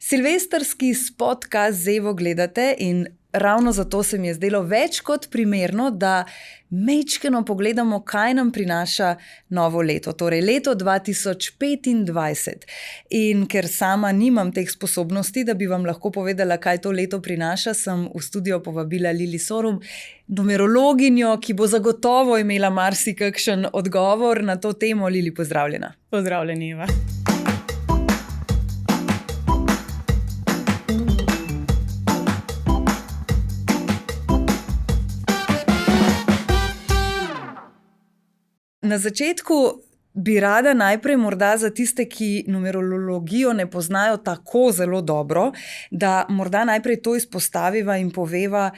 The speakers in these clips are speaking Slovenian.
Silvestrski podcast z Evo gledate in ravno zato se mi je zdelo več kot primerno, da majčkeno pogledamo, kaj nam prinaša novo leto, torej leto 2025. In ker sama nimam teh sposobnosti, da bi vam lahko povedala, kaj to leto prinaša, sem v studio povabila Lili Sorum, numerologinjo, ki bo zagotovo imela marsikakšen odgovor na to temo. Lili, pozdravljena. Pozdravljeni, Eva. Na začetku bi rada najprej morda za tiste, ki numerologijo ne poznajo tako zelo dobro, da morda najprej to izpostaviva in poveva,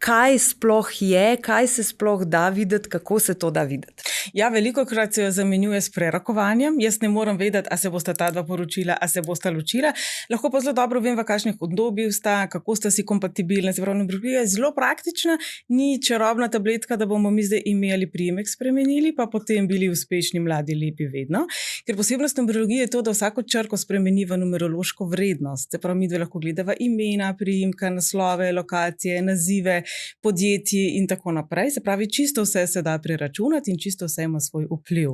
kaj sploh je, kaj se sploh da videti, kako se to da videti. Ja, velikokrat se jo zamenjuje s prerakovanjem. Jaz ne moram vedeti, a se bosta ta dva poročila, a se bosta ločila. Lahko pa zelo dobro vem, v kakšnih obdobjih sta, kako sta si kompatibilni. Se pravi, numerologija je zelo praktična, ni čarobna tabletka, da bomo mi zdaj ime ali priimek spremenili, pa potem bili uspešni, mladi, lepi vedno. Ker posebnost numerologije je to, da vsako črko spremeni v numerološko vrednost. Se pravi, mi dve lahko gledava imena, priimka, naslove, lokacije, nazive, podjetji in tako naprej. Se pravi, čisto vse se da preračunati in čisto vse ima svoj vpliv.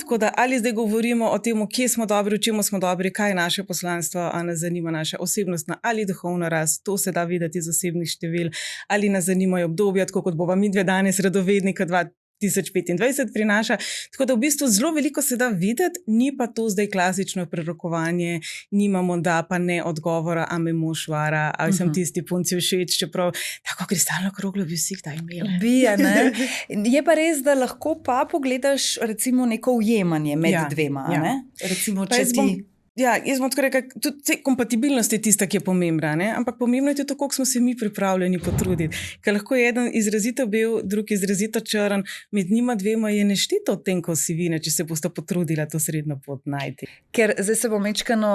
Tako da ali zdaj govorimo o tem, kje smo dobri, v čemu smo dobri, kaj je naše poslanstvo, a nas zanima naša osebnostna ali duhovna rast, to se da videti iz osebnih števil, ali nas zanimajo obdobja, tako kot bova mi dve danes radovednika 2025 prinaša. Tako da v bistvu zelo veliko se da videti, ni pa to zdaj klasično prerokovanje, nimamo da pa ne odgovora, a me mož vara, ali sem tisti punci všeč, čeprav tako kristalno kroglo bi vsi kdaj imeli. Bi, ne? Je pa res, da lahko pa pogledaš recimo neko ujemanje med dvema, ne? Recimo, če ti... Ja, jaz bom tako rekel, tudi kompatibilnost je tista, ki je pomembna, ne? Ampak pomembno je tudi to, koliko smo se mi pripravljeni potruditi. Ker lahko je eden izrazito bel, drug izrazito črn, med njima dvema je neštito odtenkov sivine, če se boste potrudila to srednjo pot najti. Ker zdaj se bom mečkano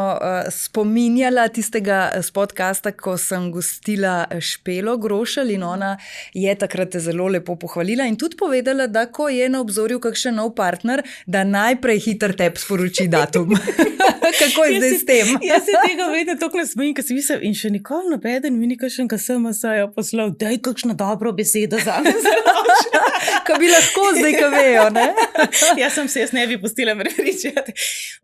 spominjala tistega z podcasta, ko sem gostila Špelo Grošelj in ona je takrat zelo lepo pohvalila in tudi povedala, da ko je na obzorju kakšen nov partner, da najprej hitro tebi sporoči datum. Kako je zdaj s tem? Jaz se tega vedno toliko nasmejim, ker si mislim, in še nikoli nobeden mi ni kakšnega SMS-ja poslal, daj kakšno dobro besedo za me. Ko bi lahko zdaj, ko vejo, ne? Jaz ne bi pustila prepričati.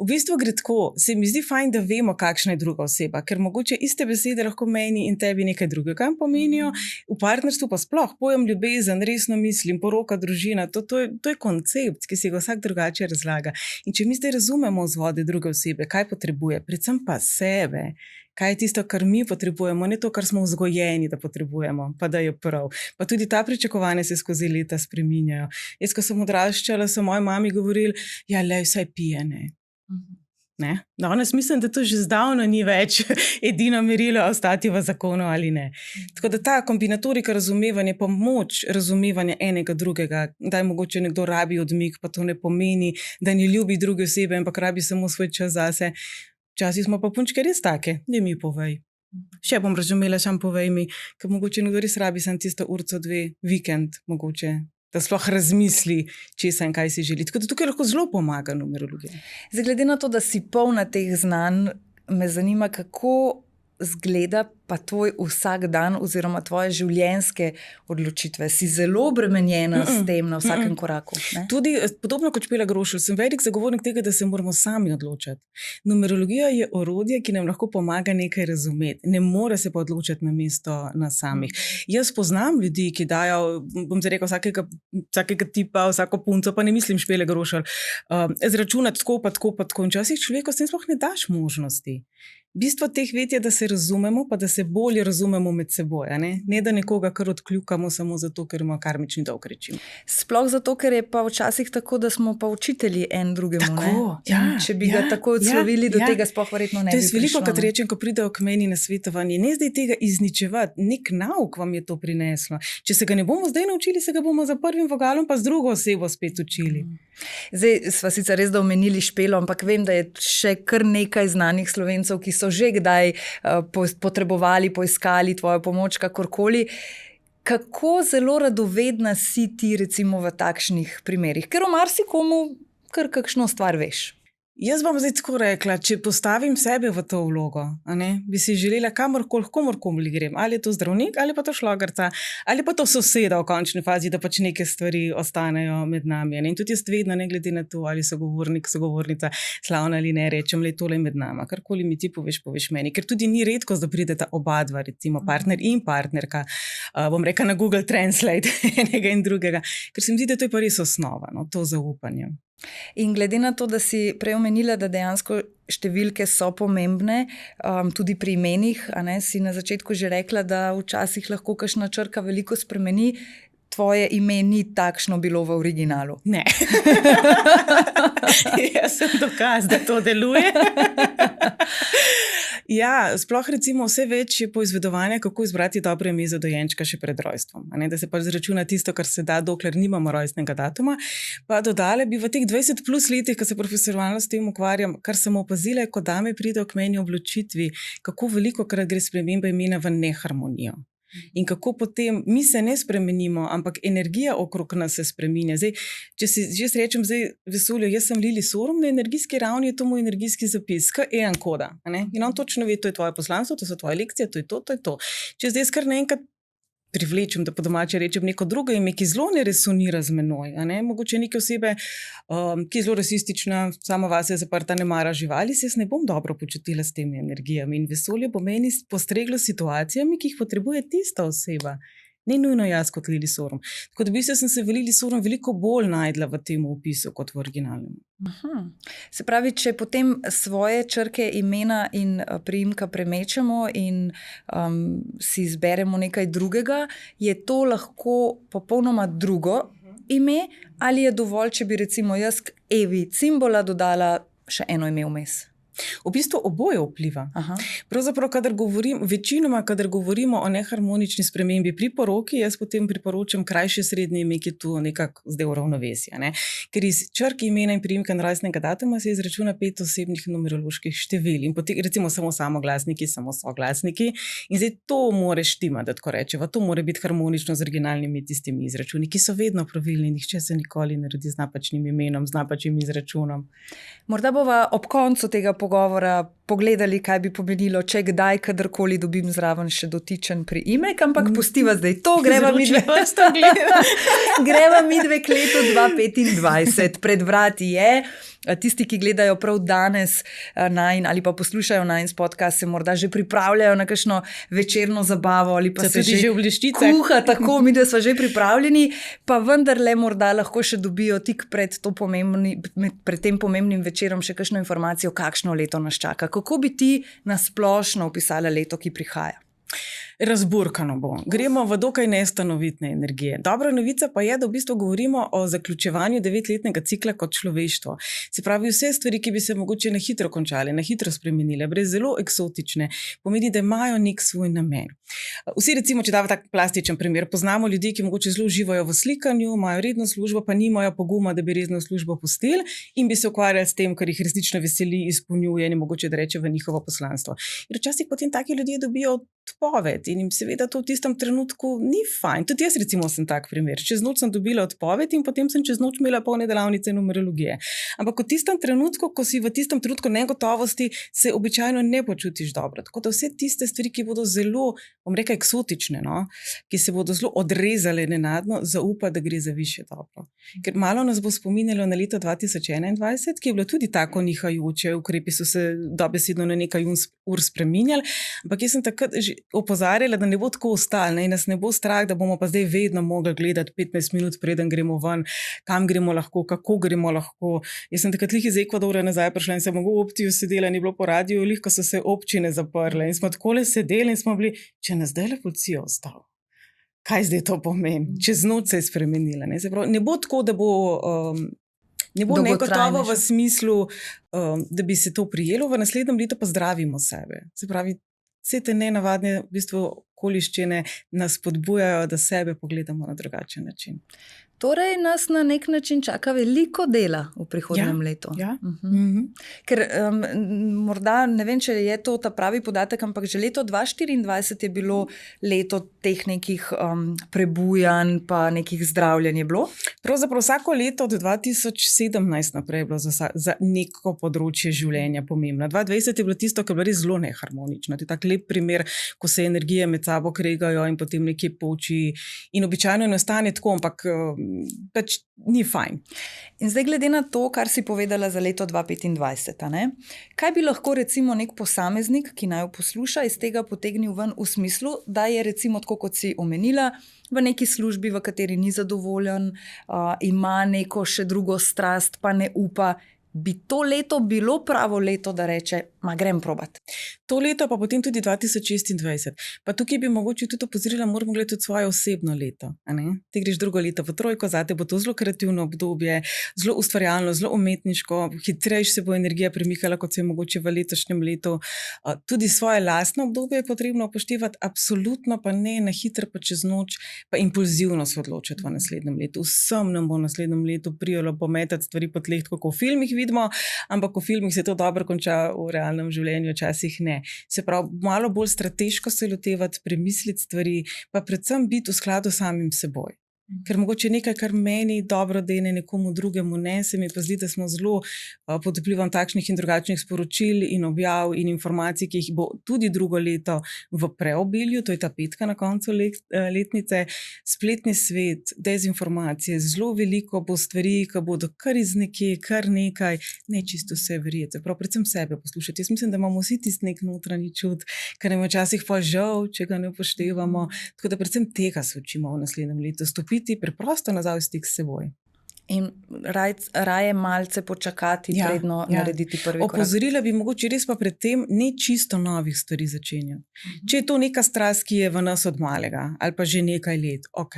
V bistvu gre tako, se mi zdi fajn, da vemo, kakšna je druga oseba, ker mogoče iste besede lahko meni in tebi nekaj drugega pomenijo. V partnerstvu pa sploh pojem ljubezen, resno mislim, poroka, družina, to je koncept, ki si ga vsak drugače razlaga. In če mi zdaj razumemo vzvode druge osebe, kaj potrebuje, predvsem pa sebe, kaj je tisto, kar mi potrebujemo, ne to, kar smo vzgojeni, da potrebujemo, pa da je prav. Pa tudi ta pričakovanja se skozi leta spreminjajo. Jaz, ko sem odraščala, so moji mami govorili, ja, le, vsaj pije, ne. Ne? Danes mislim, da to že zdavno ni več edino merilo ostati v zakonu ali ne. Tako da ta kombinatorika razumevanja, pa moč razumevanja enega drugega, da je mogoče nekdo rabi odmik, pa to ne pomeni, da ne ljubi druge osebe, ampak rabi samo svoj čas zase. Včasih smo pa punčke res take, ne mi povej. Še bom razumela, sam povej mi, ker mogoče nekdo res rabi sem tisto urco dve, vikend mogoče, da sploh razmisli, česa in kaj si želi. Tako da tukaj lahko zelo pomaga numerologija. Glede na to, da si polna teh znanj, me zanima, kako zgleda pa tvoj vsak dan oziroma tvoje življenjske odločitve. Si zelo obremenjena s tem na vsakem koraku. Ne? Tudi podobno kot Špela Grošelj, sem velik zagovornik tega, da se moramo sami odločati. Numerologija je orodje, ki nam lahko pomaga nekaj razumeti. Ne more se pa odločiti namesto nas samih. Jaz poznam ljudi, ki dajo, bom zdaj rekel, vsakega tipa, vsako punco, pa ne mislim Špele Grošelj, zračunati tako pa tako. In včasih človeku s tem sploh ne daš možnosti. Bistvo teh ved je, da se razumemo, pa da se bolje razumemo med seboj. Ne da nekoga kar odkljukamo samo zato, ker ima karmični dolg, rečimo. Sploh zato, ker je pa včasih tako, da smo pa učitelji en drugemu. Tako, ja, če bi ga tako odslovili, do tega sploh verjetno ne bi prišlo. To je veliko, kad rečem, ko pridejo k meni na svetovanje. Ne zdaj tega izničevati, nek nauk vam je to prineslo. Če se ga ne bomo zdaj naučili, se ga bomo za prvim vogalom pa z drugo osebo spet učili. Zdaj sva sicer res da omenili Špelo, ampak vem, da je še kar nekaj znanih Slovencev, ki so že kdaj potrebovali, poiskali tvojo pomoč, kakorkoli. Kako zelo radovedna si ti recimo v takšnih primerih? Ker o marsikomu kar kakšno stvar veš. Jaz bom zdaj tako rekla, če postavim sebe v to vlogo, bi si želela komorkoli grem, ali je to zdravnik, ali pa to šlagerca, ali pa to soseda v končni fazi, da pač neke stvari ostanejo med nami. In tudi jaz vedno, ne glede na to, ali sogovornik, sogovornica, slavna ali ne, rečem, le tole med nama. Karkoli mi ti poveš, poveš meni. Ker tudi ni redko, da prideta oba dva, recimo partner in partnerka, bom rekla na Google Translate enega in drugega. Ker se mi zdi, da to je pa res osnova, no, to zaupanje. In glede na to, da si prej omenila, da dejansko številke so pomembne, tudi pri imenih, si na začetku že rekla, da včasih lahko kakšna črka veliko spremeni. Tvoje ime ni takšno bilo v originalu. Ne. Jaz sem dokaz, da to deluje. Ja, sploh recimo vse več je poizvedovanja, kako izbrati dobro ime za dojenčka še pred rojstvom. Da se pač zračuna tisto, kar se da, dokler nimamo rojstnega datuma. Pa dodale bi v teh 20 plus letih, ko se profesionalno s tem ukvarjam, kar sem opazila, je, ko dame pridejo k meni v odločitvi, kako veliko krat gre sprememba imena v neharmonijo. In kako potem mi se ne spremenimo, ampak energija okrog nas se spreminja. Zdaj, če si že rečem, vesolju, jaz sem Lili Sorum, na energijski ravni je to moj energijski zapis, KEN koda. In on točno ve, to je tvoje poslanstvo, to so tvoje lekcije, to je to, to je to. Če zdaj kar naenkrat privlečem, da po domače rečem neko drugo ime, ki zelo ne resonira z menoj. Mogoče neke osebe, ki je zelo rasistična, sama vase je zaprta, ne mara živali, se jaz ne bom dobro počutila s temi energijami. In vesolje bo meni postreglo situacijami, ki jih potrebuje tista oseba. Ne nujno jaz kot Lili Sorum. Tako da v bistvu sem se v Lili Sorum veliko bolj najdla v tem opisu kot v originalnem. Se pravi, če potem svoje črke imena in priimka premečemo in si izberemo nekaj drugega, je to lahko popolnoma drugo ime, ali je dovolj, če bi recimo jaz k Evi Cimbola dodala še eno ime vmes? V bistvu oboje vpliva. Pravzaprav, večinoma, kadar govorimo o neharmonični spremembi pri poroki, jaz potem priporočam krajše srednje ime, ki je tu nekako zdaj v ravnovesju. Ker iz črke imena in priimka in rojstnega datuma se izračuna 5 osebnih numeroloških števil. In potem recimo samo samoglasniki, samo soglasniki. In zdaj to mora štimati, da tako rečeva. To mora biti harmonično z originalnimi tistimi izračuni, ki so vedno pravilni. Nihče se nikoli ne rodi z napačnim imenom, z napačnim izračunom. Morda bova ob koncu tega pogovora pogledali, kaj bi pomenilo, če kdaj, kadarkoli dobim zraven še dotičen priimek, ampak pustiva zdaj to, greva midve k letu 2025. Pred vrati je. Tisti, ki gledajo prav danes ali pa poslušajo najin podcast, se morda že pripravljajo na kakšno večerno zabavo ali pa se že v bleščicah kuha, tako mi, da so že pripravljeni, pa vendarle morda lahko še dobijo tik pred tem pomembnim večerom še kakšno informacijo, kakšno leto nas čaka. Kako bi ti nasplošno opisala leto, ki prihaja? Razburkano bo. Gremo v dokaj nestanovitne energije. Dobra novica pa je, da v bistvu govorimo o zaključevanju 9-letnega cikla kot človeštvo. Se pravi, vse stvari, ki bi se mogoče na hitro končale, na hitro spremenile, brez zelo eksotične, pomeni, da imajo nek svoj namen. Vsi recimo, če dava tak plastičen primer, poznamo ljudi, ki mogoče zelo uživajo v slikanju, imajo redno službo, pa nimajo poguma, da bi redno službo pustili in bi se ukvarjali s tem, kar jih resnično veseli, izpolnjuje in mogoče da reče v njihovo poslanstvo. In včasih potem taki ljudje dobijo odpoved in jim seveda to v tistem trenutku ni fajn. Tudi jaz recimo sem tak primer. Čez noč sem dobila odpoved in potem sem čez noč imela polne delavnice numerologije. Ampak v tistem trenutku, ko si v tistem trenutku negotovosti, se običajno ne počutiš dobro. Tako da vse tiste stvari, ki bodo zelo, bom rekla, eksotične, ki se bodo zelo odrezale nenadno, zaupa, da gre za višje dobro. Ker malo nas bo spominjalo na leto 2021, ki je bilo tudi tako nihajoče, ukrepi so se dobesedno na nekaj ur spreminjali, ampak jaz sem takrat že opozarjala, da ne bo tako ostalo in nas ne bo strah, da bomo pa zdaj vedno mogli gledati 15 minut, preden gremo ven, kam gremo lahko, kako gremo lahko. Jaz sem takrat iz Ekvadora nazaj prišla in sem v Optiju sedela, ni bilo po radiju, ko so se občine zaprle in smo takole sedeli in smo bili, če nas zdaj le policija ostala. Kaj zdaj to pomeni? Čez noč se je spremenila. Ne bo tako, da bo ne bo negotovo v smislu, da bi se to prijelo, v naslednjem letu pa zdravimo sebe. Se pravi, vse te nenavadne v bistvu okoliščine nas spodbujajo, da sebe pogledamo na drugačen način. Torej nas na nek način čaka veliko dela v prihodnjem letu. Ja. Ker morda, ne vem, če je to ta pravi podatek, ampak že leto 2024 je bilo leto teh nekih prebujanj pa nekih zdravljenj je bilo. Pravzaprav vsako leto od 2017 naprej je bilo za neko področje življenja pomembno. 2020 je bilo tisto, ki je bilo res zelo neharmonično. To je tak lep primer, ko se energije med sabo kregajo in potem nekje poči in običajno ne ostane tako, ampak pač ni fajn. In zdaj glede na to, kar si povedala za leto 2025, kaj bi lahko recimo nek posameznik, ki naj jo posluša, iz tega potegnil ven v smislu, da je recimo tako, kot si omenila, v neki službi, v kateri ni zadovoljen, ima neko še drugo strast, pa ne upa, bi to leto bilo pravo leto, da reče, grem probat. To leto pa potem tudi 2026. Pa tukaj bi mogoče tudi opozorila, moramo gledati tudi svoje osebno leto. Ti greš drugo leto v trojko, zate bo to zelo kreativno obdobje, zelo ustvarjalno, zelo umetniško, hitrejš se bo energija premikala, kot se je mogoče v letošnjem letu. Tudi svoje lastno obdobje je potrebno upoštevati, absolutno pa ne na hitro, pa čez noč, pa impulzivno se odločiti v naslednjem letu. Vsem nam bo v naslednjem letu prijelo pometati stvari po tleh, tako kot v filmih vidimo, ampak v filmih se to dobro konča, v realnem življenju včasih ne. Se pravi, malo bolj strateško se lotevati, premisliti stvari, pa predvsem biti v skladu s samim seboj. Ker mogoče nekaj, kar meni dobro dene, nekomu drugemu ne, se mi pa zdi, da smo zelo pod vplivom takšnih in drugačnih sporočil in objav in informacij, ki jih bo tudi drugo leto v preobilju, to je ta petka na koncu letnice, spletni svet, dezinformacije, zelo veliko bo stvari, ki bodo kar iz nekje, kar nekaj, ne čisto vse verjeti, prav predvsem sebe poslušati. Jaz mislim, da imamo vsi tisti nek notranji čut, kar nam včasih pa žal, če ga ne upoštevamo, tako da predvsem tega se učimo v naslednjem letu, preprosto nazaj v stik s seboj. In raje malce počakati, predno narediti prvi korak. Opozorila bi mogoče res pa pred tem ne čisto novih stvari začenjati. Če je to neka strast, ki je v nas od malega ali pa že nekaj let, ok.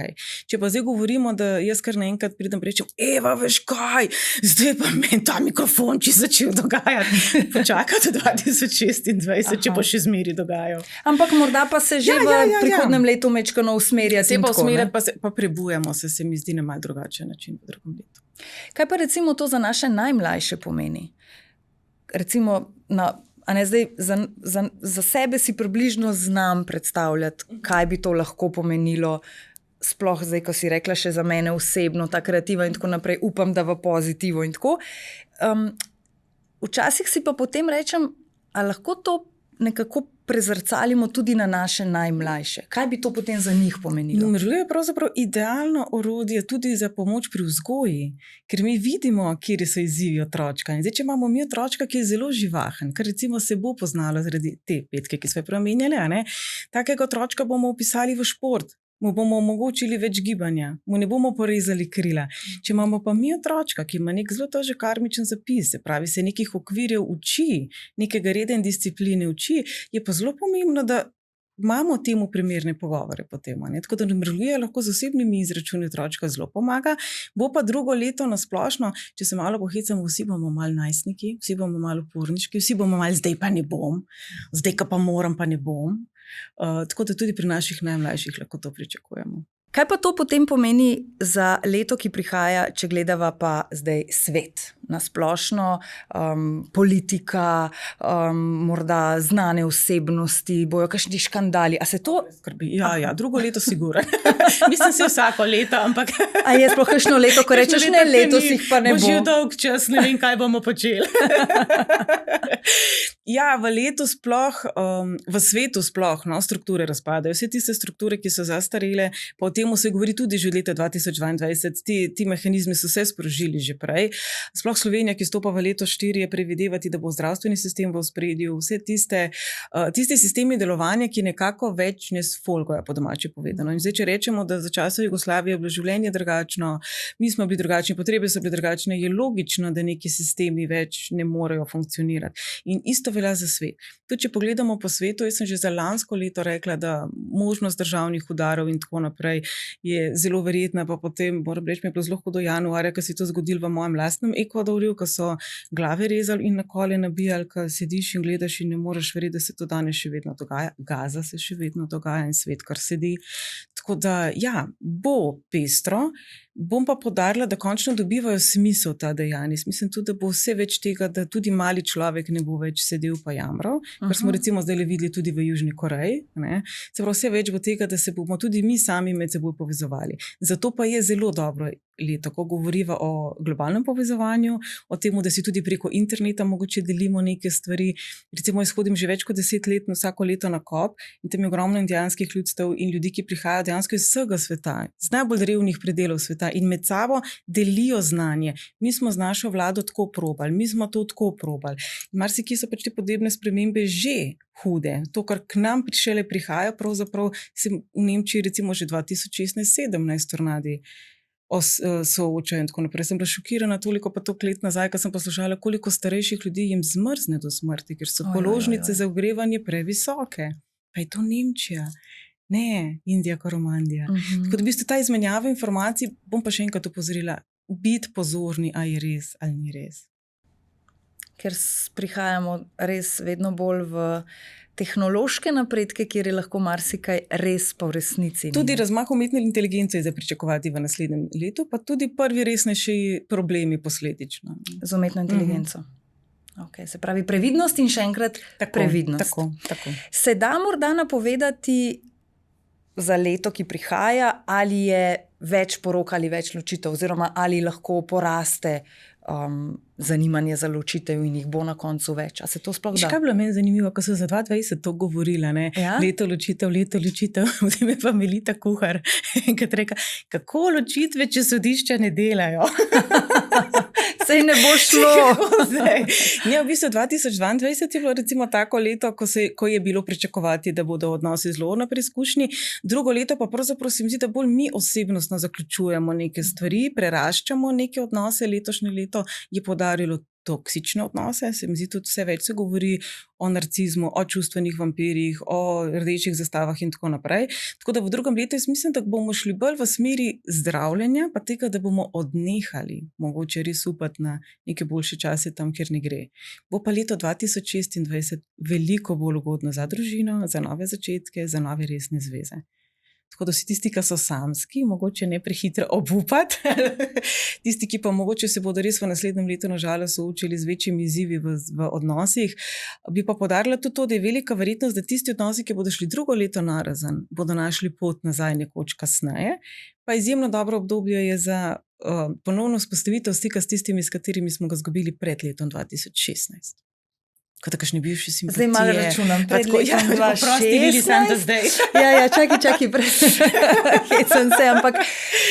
Če pa zdaj govorimo, da jaz kar naenkrat pridem rečem, Eva, veš kaj, zdaj pa meni ta mikrofon, če začel dogajati. Počakati 2026, če pa še zmeri dogajajo. Ampak morda pa se že v prihodnem letu mečkano usmerjati. Se pa usmerjati, pa prebujamo se mi zdi na mal drugačen način v drugem letu. Kaj pa recimo to za naše najmlajše pomeni? Recimo, zdaj, za sebe si približno znam predstavljati, kaj bi to lahko pomenilo, sploh zdaj, ko si rekla še za mene osebno, ta kreativa in tako naprej, upam, da v pozitivo in tako. Včasih si pa potem rečem, a lahko to nekako prezrcalimo tudi na naše najmlajše. Kaj bi to potem za njih pomenilo? Numeruje je pravzaprav idealno orodje tudi za pomoč pri vzgoji, ker mi vidimo, kje so izzivi otročka. In zdaj, če imamo mi otročka, ki je zelo živahen, kar recimo se bo poznalo zaradi te petke, ki smo jo preomenjali, takega otročka bomo vpisali v šport, mu bomo omogočili več gibanja, mu ne bomo porezali krila. Če imamo pa mi otročka, ki ima nek zelo težek karmičen zapis, se pravi, se nekih okvirjev uči, nekega reda in discipline uči, je pa zelo pomembno, da imamo temu primerne pogovore potem. Tako da numerologija lahko z osebnimi izračuni otročka zelo pomaga, bo pa drugo leto na splošno, če se malo pohecamo, vsi bomo malo najstniki, vsi bomo malo uporniški, vsi bomo malo zdaj pa ne bom, zdaj pa moram pa ne bom. Tako da tudi pri naših najmlajših lahko to pričakujemo. Kaj pa to potem pomeni za leto, ki prihaja, če gledava pa zdaj svet na splošno, politika, morda znane osebnosti, bojo kakšni škandali, a se to skrbi? Ja, drugo leto sigurno. Mislim si vsako leto, ampak a je sploh kakšno leto, ko rečeš, ne, letos jih pa ne bo. Bo že dolg čas, ne vem, kaj bomo počeli. Ja, v letu sploh, v svetu sploh, strukture razpadajo. Vse tiste strukture, ki so zastarele, pa o tem se govori tudi že od leta 2022, ti mehanizmi so se sprožili že prej. Sploh Slovenija, ki stopa v leto 4, je predvidevati, da bo zdravstveni sistem v ospredju, vse tiste sistemi delovanja, ki nekako več ne sfolgajo, po domače povedano. In zdaj, če rečemo, da za časa Jugoslavije je bilo življenje drugačno, mi smo bili drugačni, potrebe so bile drugačne, je logično, da neki sistemi več ne morejo funkcionirati. In isto velja za svet. Tudi, če pogledamo po svetu, jaz sem že za lansko leto rekla, da možnost državnih udarov in tako naprej je zelo verjetna, pa potem, moram reči, mi je bilo zelo hudo januarja, ko se je to zgodilo v mojem lastnem Ekvadorju, ko so glave rezali in na kole nabijali, ko sediš in gledaš in ne moreš verjeti, da se to danes še vedno dogaja. Gaza se še vedno dogaja in svet kar sedi. Tako da, ja, bo pestro, Bom pa poudarila, da končno dobivajo smisel ta dejanja. Mislim tudi, da bo vse več tega, da tudi mali človek ne bo več sedel pa jamral, kar smo recimo zdaj videli tudi v Južni Koreji. Se pravi, vse več bo tega, da se bomo tudi mi sami med seboj povezovali. Zato pa je zelo dobro leto, ko govoriva o globalnem povezovanju, o tem, da si tudi preko interneta mogoče delimo neke stvari. Recimo, jaz hodim že več kot 10 let vsako leto na COP in tam je ogromno indijanskih ljudstev in ljudi, ki prihajajo dejansko iz vsega sveta, z najbolj revnih predelov sveta in med sabo delijo znanje. Mi smo z našo vlado tako probali, mi smo to tako probali. Marsikje so pač te podnebne spremembe že hude. To, kar k nam šele prihaja, pravzaprav se v Nemčiji recimo že 2016-17 tornadi soočajo in tako naprej. Sem bila šokirana toliko pa toliko let nazaj, ko sem poslušala, koliko starejših ljudi jim zmrzne do smrti, ker so položnice za ogrevanje previsoke. Pa je to Nemčija, ne Indija, Koromandija. Tako da v bistvu ta izmenjava informacij, bom pa še enkrat opozorila, biti pozorni, a je res ali ni res. Ker prihajamo res vedno bolj v tehnološke napredke, kjer je lahko marsikaj res pa v resnici. Tudi razmah umetne inteligence je za pričakovati v naslednjem letu, pa tudi prvi resnejši problemi posledično. Z umetno inteligenco. Okay, se pravi previdnost in še enkrat previdnost. Tako. Se da morda napovedati za leto, ki prihaja, ali je več porok ali več ločitev, oziroma ali lahko poraste zanimanje za ločitev in jih bo na koncu več. A se to sploh da? Še kaj je bilo meni zanimivo, ko so za 2020 to govorila, ne? Ja? Leto ločitev, potem je pa Melita Kuhar, enkrat reka, kako ločitve, če sodišča ne delajo? Sej ne bo šlo. Ne, v bistvu 2022 je bilo recimo tako leto, ko je bilo pričakovati, da bodo odnosi zelo na preizkušnji. Drugo leto pa pravzaprav se mi zdi, da bolj mi osebnostno zaključujemo neke stvari, preraščamo neke odnose. Letošnje leto je podarilo toksične odnose, se mi zdi tudi vse več se govori o narcizmu, o čustvenih vampirjih, o rdečih zastavah in tako naprej. Tako da v drugem letu jaz mislim, da bomo šli bolj v smeri zdravljenja, pa tega, da bomo odnehali, mogoče res upati na neke boljše čase tam, kjer ne gre. Bo pa leto 2026 veliko bolj ugodno za družino, za nove začetke, za nove resne zveze. Tako da vsi tisti, ki so samski, mogoče ne prehitro obupati, tisti, ki pa mogoče se bodo res v naslednjem letu nažalost soočili z večjimi izzivi v odnosih, bi pa poudarila tudi to, da je velika verjetnost, da tisti odnosi, ki bodo šli drugo leto narazen, bodo našli pot nazaj nekoč kasneje. Pa izjemno dobro obdobje je za ponovno vzpostavitev stika s tistimi, s katerimi smo ga izgubili pred letom 2016. Kot da kakšni bivši simpatije. Zdaj malo računam. Pred letom 2016. Ja, čakaj, hecam se, ampak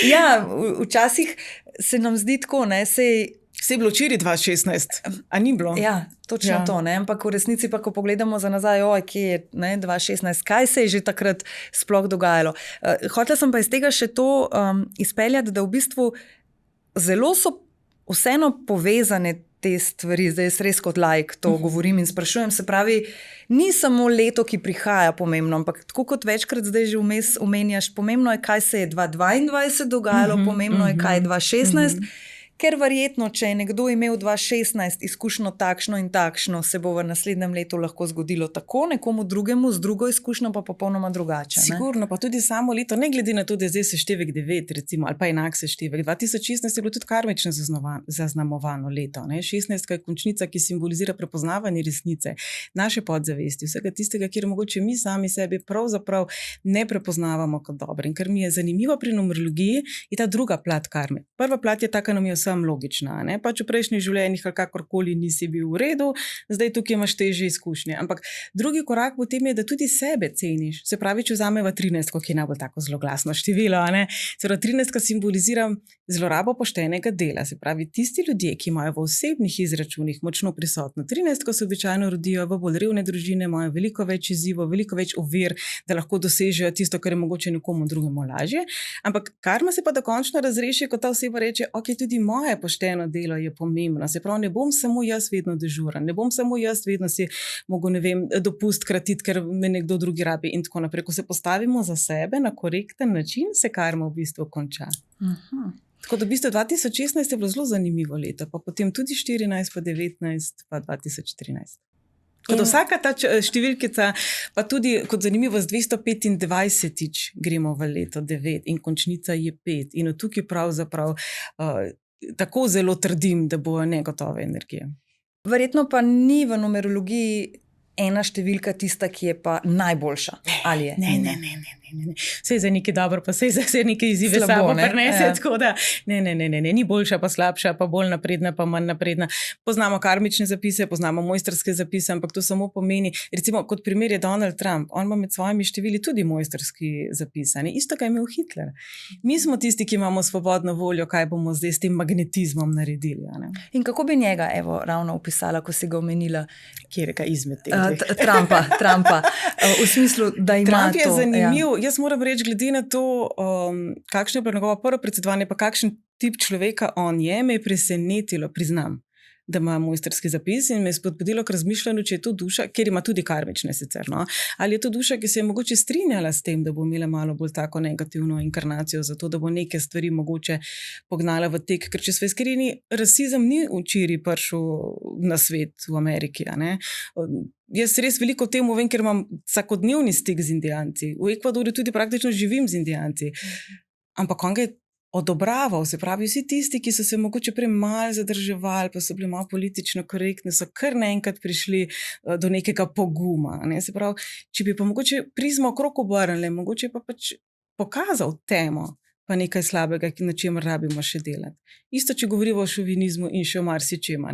ja, včasih se nam zdi tako, ne, Se je bilo včeraj 2016, a ni bilo? Ja, točno to, ne, ampak v resnici pa, ko pogledamo za nazaj, kje je 2016, kaj se je že takrat sploh dogajalo. Hotela sem pa iz tega še to izpeljati, da v bistvu zelo so vseeno povezane te stvari, zdaj jaz res kot laik to govorim in sprašujem, se pravi, ni samo leto, ki prihaja pomembno, ampak tako kot večkrat zdaj že vmes omenjaš, pomembno je, kaj se je 2022 dogajalo, pomembno je, kaj je 2016, ker verjetno, če je nekdo imel 2016 izkušnjo takšno in takšno, se bo v naslednjem letu lahko zgodilo tako, nekomu drugemu z drugo izkušnjo pa popolnoma drugače. Sigurno, pa tudi samo leto, ne glede na to, da je zdaj seštevek 9, recimo, ali pa enak seštevek. 2016 je bilo tudi karmično zaznamovano leto. 16 je končnica, ki simbolizira prepoznavanje resnice, naše podzavesti, vsega tistega, kjer mogoče mi sami sebi pravzaprav ne prepoznavamo kot dobro. In kar mi je zanimivo pri numerologiji, je ta druga plat karme. Prva plat je taka, nam je logična, ne? Pač v prejšnjih življenjih ali kakorkoli nisi bil v redu, zdaj tukaj imaš težje izkušnje. Ampak drugi korak potem je, da tudi sebe ceniš. Se pravi, če vzameva 13, ki je najbolj tako zloglasno število, ne? Se pravi, 13 simbolizira zlorabo poštenega dela. Se pravi, tisti ljudje, ki imajo v osebnih izračunih močno prisotno 13, ko se običajno rodijo v bolj revne družine, imajo veliko več izzivov, veliko več ovir, da lahko dosežejo tisto, kar je mogoče nekomu drugemu lažje. Ampak karma se pa dokončno razreši, ko ta oseba reče, ok, tudi moje pošteno delo je pomembno. Se pravi, ne bom samo jaz vedno dežuran, ne bom samo jaz vedno si mogel, ne vem, dopust kratiti, ker me nekdo drugi rabi in tako naprej. Ko se postavimo za sebe na korekten način, se karma v bistvu konča. Tako da v bistvu 2016 je bilo zelo zanimivo leto, pa potem tudi 14, pa 19, pa 2013. Kot vsaka ta številkica, pa tudi kot zanimivo, z 225-tič gremo v leto 9 in končnica je 5. In od tukaj pravzaprav tako zelo trdim, da bo negotove energije. Verjetno pa ni v numerologiji ena številka tista, ki je pa najboljša. Ali je? Ne. Sej za nekaj dobro, pa sej za nekaj izzive slabo prinese, tako da ne, ni boljša pa slabša, pa bolj napredna, pa manj napredna. Poznamo karmične zapise, poznamo mojstrske zapise, ampak to samo pomeni, recimo kot primer je Donald Trump, on ima med svojimi števili tudi mojstrski zapis, ne? Isto kaj je imel Hitler. Mi smo tisti, ki imamo svobodno voljo, kaj bomo zdaj s tem magnetizmom naredili. Ne? In kako bi njega, evo, ravno opisala, ko si ga omenila? Kjerega izmed tega? Trumpa. V smislu, da ima Trump je to, zanimiv. Jaz moram reči, glede na to, kakšno je bilo njegovo prvo predsedovanje, pa kakšen tip človeka on je, me je presenetilo, priznam, da ima mojstrski zapis in me je spodbudilo k razmišljanju, če je to duša, ker ima tudi karmične sicer, no? Ali je to duša, ki se je mogoče strinjala s tem, da bo imela malo bolj tako negativno inkarnacijo, zato da bo neke stvari mogoče pognala v tek, ker če smo iskreni, rasizem ni včeraj prišel na svet v Ameriki, a ne? Jaz res veliko o tem vem, ker imam vsakodnevni stik z Indijanci. V Ekvadorju tudi praktično živim z Indijanci. Ampak on ga je odobraval, se pravi, vsi tisti, ki so se mogoče premalo zadrževali, pa so bili malo politično korektni, so kar naenkrat prišli do nekega poguma. Ne? Se pravi, če bi pa mogoče prizmo okrog obrnili, mogoče pa pač pokazal temo, pa nekaj slabega, na čemer rabimo še delati. Isto, če govorimo o šovinizmu in še o marsičema.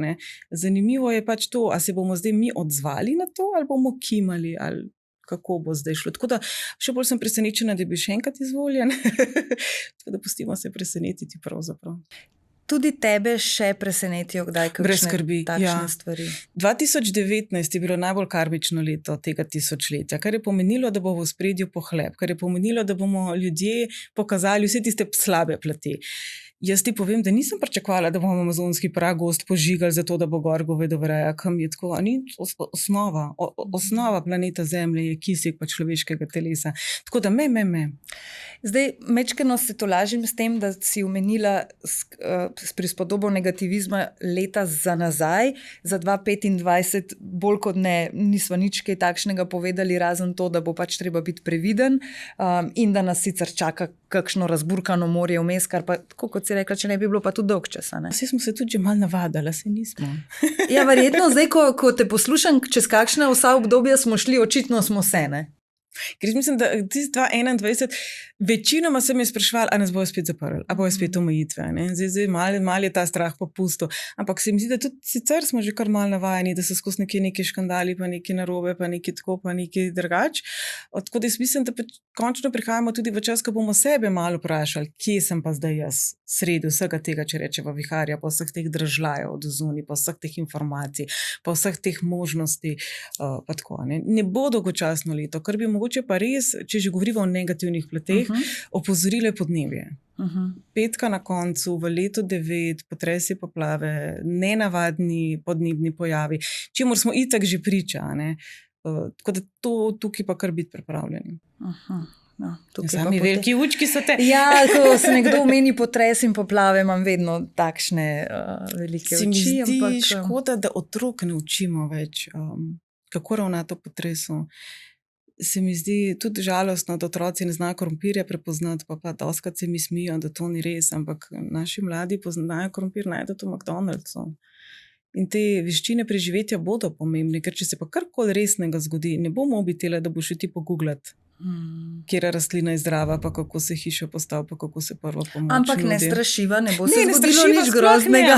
Zanimivo je pač to, a se bomo zdaj mi odzvali na to, ali bomo kimali, ali kako bo zdaj šlo. Tako da še bolj sem presenečena, da bi še enkrat izvoljen. Tako da pustimo se presenetiti pravzaprav. Tudi tebe še presenetijo, kdaj kakšne takšne stvari. 2019 je bilo najbolj karmično leto tega tisočletja, kar je pomenilo, da bo v ospredju pohlep, kar je pomenilo, da bomo ljudje pokazali vse tiste slabe plati. Jaz ti povem, da nisem pričakovala, da bomo amazonski pragost požigali zato, da bo gor govedoreja, kam je tako, ni osnova planeta Zemlje je kisik pa človeškega telesa. Tako da me. Zdaj, mečkeno se tolažim s tem, da si omenila s prispodobo negativizma leta za nazaj, za 2025 bolj kot ne, nismo nič kaj takšnega povedali, razen to, da bo pač treba biti previden in da nas sicer čaka kakšno razburkano morje vmes, kar pa, tako kot si rekla, če ne bi bilo pa tudi dolg časa. Vsi smo se tudi že malo navadili, se nismo. Ja, verjetno, zdaj, ko te poslušam, čez kakšna vsa obdobja smo šli, očitno smo se, ne? Ker mislim, da 2021 večinoma se mi je spraševali, a nas bojo spet zaprli, a bojo spet omejitve. Zdaj malo je ta strah popustil. Ampak se mi zdi, da tudi sicer smo že kar malo navajeni, da so skozi neki škandali, pa neki narobe, pa neki tako, pa neki drugač. Tako da jaz mislim, da končno prihajamo tudi v čas, ko bomo sebe malo vprašali, kje sem pa zdaj jaz sredi vsega tega, če rečeva viharja, pa vseh teh držlajev od zunaj, pa vseh teh informacij, pa vseh teh možnosti. Pa tako, ne bo dolgočasno leto, kar bi mogoče pa res, če že govorimo o negativnih plateh, opozorile podnebje. Petka na koncu, v letu 9, potresi, poplave, nenavadni podnebni pojavi, čemur smo itak že priča. Tako da tukaj pa kar biti pripravljeni. No, sami veliki učki so te. Ja, ko se nekdo omeni potres in poplave, imam vedno takšne velike oči. Se mi zdi škoda, da otrok ne učimo več, kako ravnati v potresu. Se mi zdi tudi žalostno, da otroci ne znajo krompirja prepoznati, pa doskrat se mi smijo, da to ni res, ampak naši mladi poznajo krompir, najdejo v McDonald'su. In te veščine preživetja bodo pomembne, ker če se pa karkoli resnega zgodi, ne bo mobitela, da boš ti pogooglati, kjera rastlina je zdrava, pa kako se hiša postavi, pa kako se prva pomoč nudi. Ampak ne strašiva, ne bo se zgodilo nič groznega.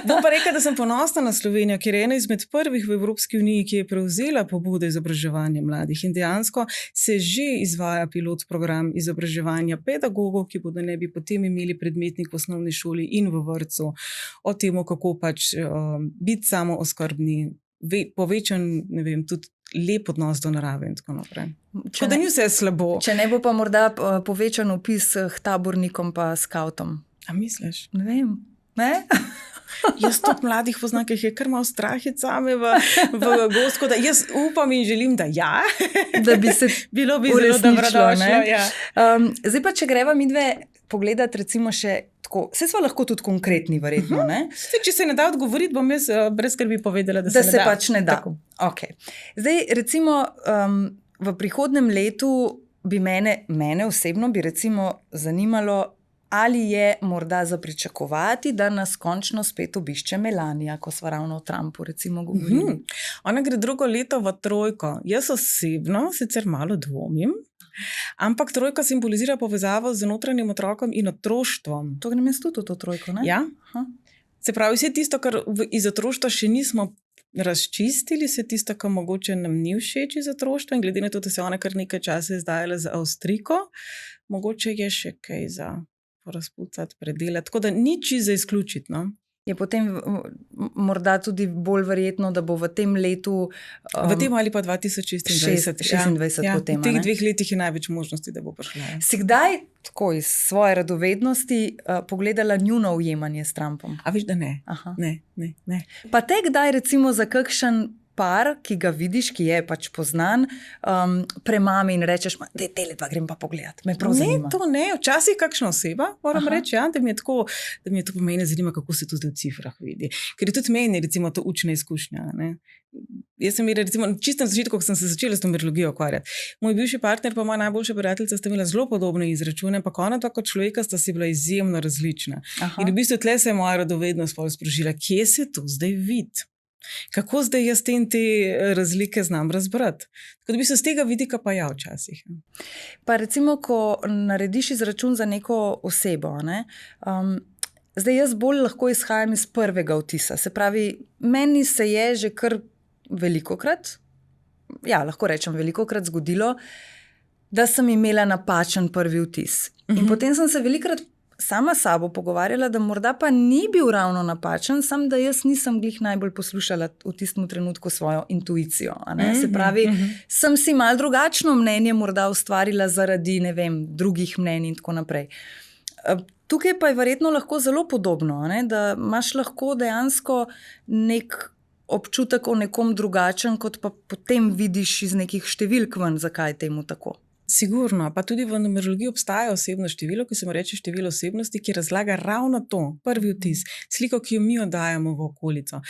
Bom pa rekla, da sem ponosna na Slovenijo, ker je ena izmed prvih v Evropski uniji, ki je prevzela pobudo izobraževanja mladih. In dejansko se že izvaja pilot program izobraževanja pedagogov, ki bodo ne bi potem imeli predmetnik v osnovni šoli in v vrtcu o tem, kako pač biti samooskrbni, povečan, ne vem, tudi lep odnos do narave in tako naprej. Tako da ni vse slabo. Če ne bo pa morda povečan vpis k tabornikom pa skautom. A misliš? Ne vem. Ne? Jaz to mladih poznam, ki jih je kar malo strahit same v gostku, da jaz upam in želim, da ja. Da bi se bilo bi zelo dobrodošlo. Ja. Zdaj pa, če greva midve pogledat recimo še tako, se sva lahko tudi konkretni verjetno, ne? Če se ne da odgovoriti, bom jaz brez skrbi povedala, da se pač ne da. Okay. Zdaj recimo v prihodnem letu bi mene osebno bi recimo zanimalo, ali je morda za pričakovati, da nas končno spet obišče Melania, ko sva ravno o Trumpu recimo govorili. Ona gre drugo leto v trojko. Jaz osebno sicer malo dvomim, ampak trojka simbolizira povezavo z notranjim otrokom in otroštvom. To grem jaz tudi v to trojko, ne? Ja. Se pravi, vse tisto, kar iz otroštva še nismo razčistili, se tisto, kar mogoče nam ni všeč iz otroštva, in glede na to, da se ona kar nekaj časa izdajala za Avstriko, mogoče je še kaj za porazpucati, predelati. Tako da nič za izključiti, no. Je potem morda tudi bolj verjetno, da bo v tem letu... v tem ali pa 2026. 26 potem, v teh 2 letih je največ možnosti, da bo prišla. Si kdaj, tako iz svoje radovednosti, pogledala njuno ujemanje s Trumpom? A veš, da ne. Aha. Ne. Pa te kdaj recimo za kakšen par, ki ga vidiš, ki je pač poznan, premami in rečeš, da je tele dva, grem pa pogledat, me prav zanima. Ne, to ne, včasih kakšna oseba, moram reči, ja, da mi je to pomeni zanima, kako se to zdaj v cifrah vidi. Ker je tudi meni recimo to učna izkušnja, ne. Jaz sem imela recimo, čisto na začetku, ko sem se začela s numerologijo ukvarjati. Moj bivši partner pa moja najboljša prijateljica sta imela zelo podobne izračune, pa ona tako človeka sta si bila izjemno različna. In v bistvu tle se je moja radovednost sprožila, kje se to zdaj vidi. Kako zdaj jaz te razlike znam razbrati? Tako da bi se z tega vidika pa ja včasih. Pa recimo, ko narediš izračun za neko osebo, ne, zdaj jaz bolj lahko izhajam iz prvega vtisa. Se pravi, meni se je že kar velikokrat, ja, lahko rečem velikokrat zgodilo, da sem imela napačen prvi vtis. In potem sem se velikokrat sama sabo pogovarjala, da morda pa ni bil ravno napačen, samo da jaz nisem glih najbolj poslušala v tistem trenutku svojo intuicijo. Se pravi, sem si malo drugačno mnenje morda ustvarila zaradi, ne vem, drugih mnenj in tako naprej. Tukaj pa je verjetno lahko zelo podobno, da imaš lahko dejansko nek občutek o nekom drugačen, kot pa potem vidiš iz nekih številk ven, zakaj je temu tako. Sigurno, pa tudi v numerologiji obstaja osebno število, ki se mu reče število osebnosti, ki razlaga ravno to, prvi vtis, sliko, ki jo mi oddajamo v okolico.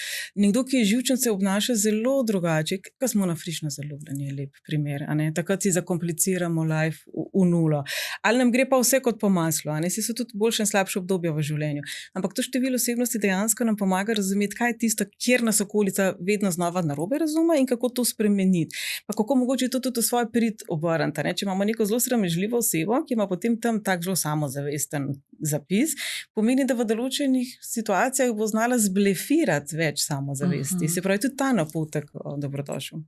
Nekdo, ki je živčen, se obnaša zelo drugače, ko smo na frišno zaljubljeni, je lep primer, takrat si zakompliciramo life v nulo. Ali nam gre pa vse kot po maslu, si so tudi boljše in slabše obdobja v življenju. Ampak to število osebnosti dejansko nam pomaga razumeti, kaj je tisto, kjer nas okolica vedno znova narobe razume in kako to spremeniti. Pa kako mogoče to tudi v svoj prid obrniti, če imamo neko zelo sramežljivo osebo, ki ima potem tam tak zelo samozavesten zapis, pomeni, da v določenih situacijah bo znala zblefirati več samozavesti. Se pravi, tudi ta naputek dobrodošel.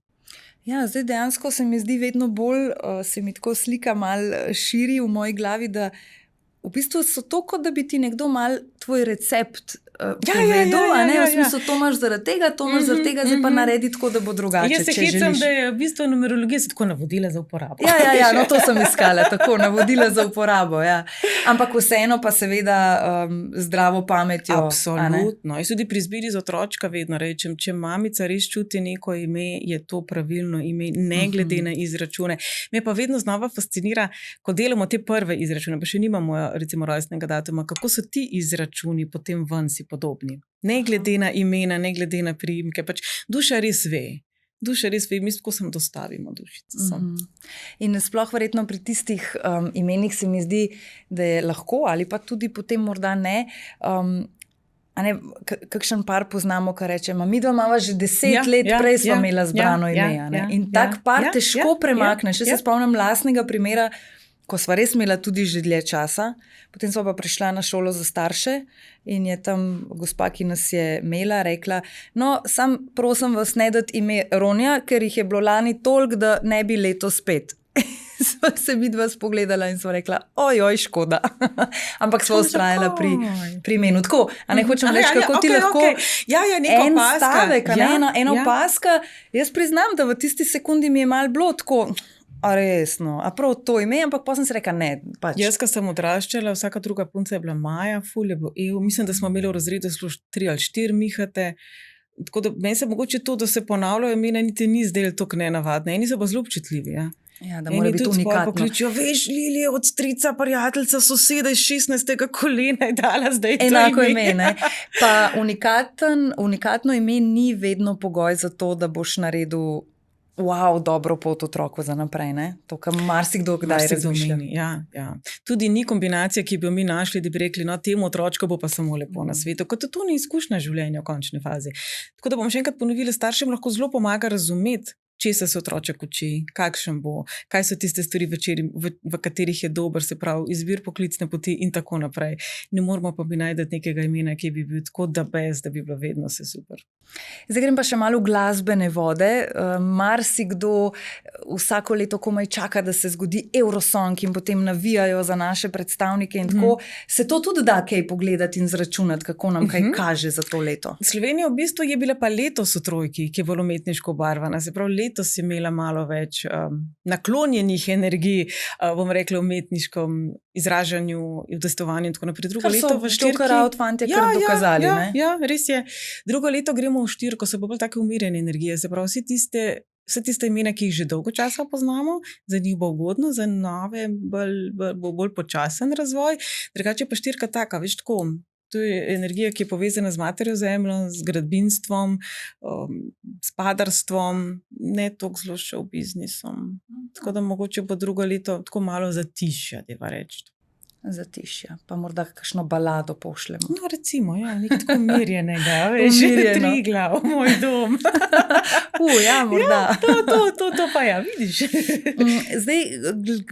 Ja, zdaj dejansko se mi zdi vedno bolj, se mi tako slika malo širi v moji glavi, da v bistvu so to, kot da bi ti nekdo mal tvoj recept povedal, v smislu, to imaš zaradi tega, zdaj pa naredi tako, da bo drugače. Jaz se hecam, da je v bistvu numerologija se tako navodila za uporabo. Ja, no to sem iskala, tako, navodila za uporabo, ja. Ampak vseeno pa seveda zdravo pametjo. Absolutno. Jaz tudi pri izbiri za otročka vedno rečem, če mamica res čuti neko ime, je to pravilno ime, ne glede na izračune. Me pa vedno znova fascinira, ko delamo te prve izračune, pa še nimamo recimo rojstnega datuma, kako so ti izračuni potem ven si podobni. Ne glede na imena, ne glede na priimke, pač duša res ve. Mi tako sem dostavimo dušico. In sploh verjetno pri tistih imenih se mi zdi, da je lahko ali pa tudi potem morda ne, kakšen par poznamo, kar reče, mi dva imava že 10 let prej sva imela zbrano ime. In tak par težko premakneš. Jaz se spomnim lastnega primera, ko sva res imela tudi že dlje časa, potem sva pa prišla na šolo za starše in je tam gospa, ki nas je imela, rekla, no, sam prosim vas ne dati ime Ronja, ker jih je bilo lani toliko, da ne bi letos spet. Sva se midva spogledala in sva rekla, ojoj, škoda. Ampak sva ustrajala pri imenu. Tako, a ne hočem reči, kako ti lahko en stavek, ena opaska. Jaz priznam, da v tisti sekundi mi je malo bilo tako, A resno, a prav to ime, ampak pa sem se rekla, ne. Pač. Jaz, ko sem odraščala, vsaka druga punca je bila Maja, ful je bilo EU. Mislim, da smo imeli v razredu 3 ali 4 Mihate. Tako da meni se mogoče to, da se ponavljajo imena, niti ni zdelo tako nenavadno. Eni so pa zelo občutljivi. Ja. Ja, da mora biti unikatno. Pokličijo, veš, Lili, od strica, prijateljica, soseda iz 16. kolena je dala zdaj to enako ime. Ne? Pa unikatno ime ni vedno pogoj za to, da boš naredil dobro pot otroku za naprej. Ne? To, kar marsikdo kdaj razmišlja. Ja. Tudi ni kombinacija, ki bi jo mi našli, da bi rekli, no, temu otročku bo pa samo lepo na svetu. Kot to ni izkušnja življenja v končni fazi. Tako da bom še enkrat ponovila, staršem lahko zelo pomaga razumeti, česa se otroček uči, kakšen bo, kaj so tiste stvari, v katerih je dober, se pravi, izbir poklicne poti in tako naprej. Ne moramo pa bi najti nekega imena, ki bi bil tako da bi bilo vedno vse super. Zdaj grem pa še malo v glasbene vode. Marsikdo vsako leto komaj čaka, da se zgodi Eurosong in potem navijajo za naše predstavnike in tako. Se to tudi da kaj pogledati in zračunati, kako nam kaj kaže za to leto? Slovenija v bistvu je bila pa letos v trojki, ki je bolj umetniško obarvana. Se pravi, letos je imela malo več naklonjenih energij, bom rekla, umetniškom izražanju, udejstvovanju in tako naprej. Drugo leto v štirki. Kar so fantje kar dokazali. Ja, res je. Drugo leto gremo v štirko, so pa bolj take umirjene energije. Se pravi, vse tiste imena, ki jih že dolgo časa poznamo, za njih bo ugodno, za nove bo bolj počasen razvoj. Drugače pa štirka taka, veš tako. To je energija, ki je povezana z materjo zemljo, z gradbinstvom, s padarstvom, ne toliko zelo še v biznisom. Tako da mogoče bo drugo leto tako malo zatišja, deva reči. Zatišja, pa morda kakšno balado pošljemo. No, recimo, ja, nekaj tako umirjenega, veš, Triglav, moj dom. Ja, morda. Ja, to pa ja, vidiš. Zdaj,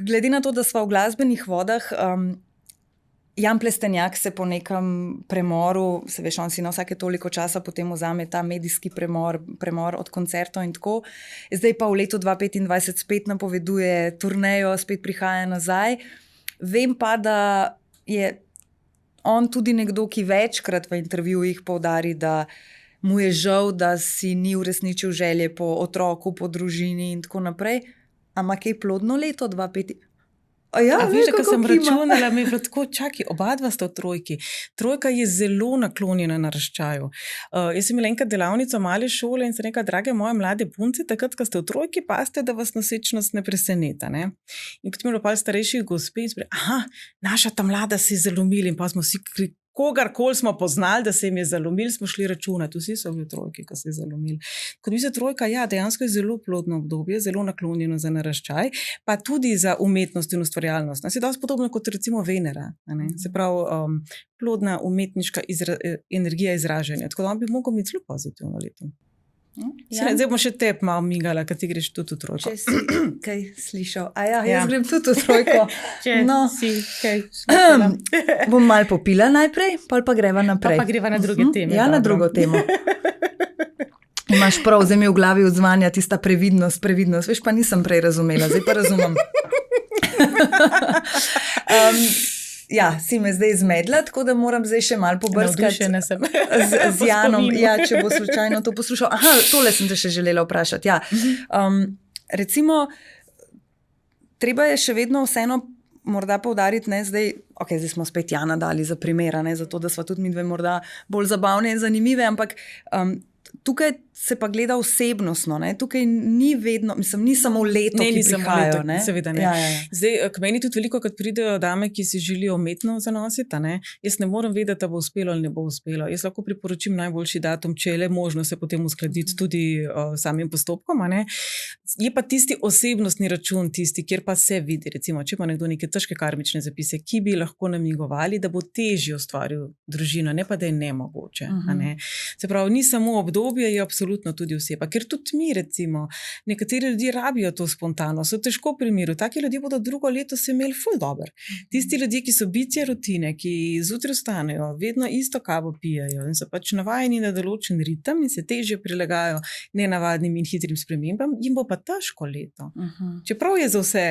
glede na to, da sva v glasbenih vodah, Jan Plestenjak se po nekem premoru, se veš, on si na vsake toliko časa potem vzame ta medijski premor od koncertov in tako. Zdaj pa v letu 2025 spet napoveduje turnejo, spet prihaja nazaj. Vem pa, da je on tudi nekdo, ki večkrat v intervjujih poudari, da mu je žal, da si ni uresničil želje po otroku, po družini in tako naprej. Ama kaj plodno leto 2025? Ja, veš, ko sem računala, mi je bilo tako, čaki, oba dva sta v trojki. Trojka je zelo naklonjena naraščaju. Jaz sem imela enkrat delavnico male šole in sem rekla, drage moje mlade punce, takrat, ko ste v trojki, paste, da vas nosečnost ne preseneta. Ne? In potem je bilo pa starejših gospe in naša ta mlada se je zalomila in pa smo vsi kogarkoli smo poznali, da se jim je zalomil, smo šli računati. Vsi so bili v trojki, ko se je zalomil. Kot mislim, trojka, ja, dejansko je zelo plodno obdobje, zelo naklonjeno za naraščaj, pa tudi za umetnost in ustvarjalnost. Se dosti podobno kot recimo Venera. Se pravi, plodna umetniška energija izražanja. Tako da on bi mogel biti zelo pozitivno leto. Ja. Zdaj bomo še tep malo migala, kad ti greš tudi v trojko. Če si kaj slišal. Jaz grem tudi v trojko. Si kaj slišala. Bom malo popila najprej, pa greva naprej. Pa greva na druge teme. Ja, na drugo temo. Imaš prav, zdaj mi v glavi odzvanja tista previdnost. Veš, pa nisem prej razumela, zdaj pa razumem. Ja, si me zdaj zmedla, tako da moram zdaj še malo pobrskati z Janom, če bo slučajno to poslušal. Tole sem te še želela vprašati. Ja. Recimo, treba je še vedno vseeno morda poudariti, zdaj smo spet Jana dali za primer, zato da sva tudi midve morda bolj zabavne in zanimive, ampak tukaj se pa gleda osebnostno, tukaj ni vedno, mislim, ni samo leto, ki prihajajo. Seveda ne. Ja. Zdaj, k meni tudi veliko, kad pridejo dame, ki si želijo umetno zanositi, jaz ne morem vedeti, da bo uspelo ali ne bo uspelo. Jaz lahko priporočim najboljši datum, če je le možno se potem uskladiti tudi samim postopkom. Je pa tisti osebnostni račun, tisti, kjer pa se vidi, recimo, če pa nekdo neke težke karmične zapise, ki bi lahko namigovali, da bo težje ustvaril družino, ne pa da je nemogoče. Se pravi, ni samo obdobje, je absolutno tudi oseba, ker tudi mi, recimo, nekateri ljudje rabijo to spontano, so težko pri miru, taki ljudje bodo drugo leto se imeli ful dober. Tisti ljudje, ki so bitje rutine, ki zjutraj vstanejo, vedno isto kavo pijajo in so pač navajeni na določen ritem in se težje prilagajajo nenavadnim in hitrim spremembam, jim bo pa težko leto. Čeprav je za vse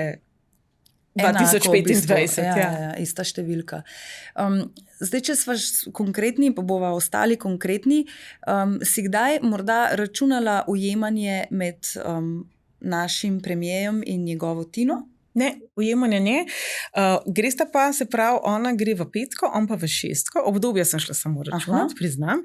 2025. Ja, ista številka. Zdaj, če sva konkretni, pa bova ostali konkretni, si kdaj morda računala ujemanje med našim premijejem in njegovo Tino? Ne, ujemanja ne. Gresta pa, se pravi, ona gre v 5, on pa v 6. Obdobja sem šla samo računati, priznam.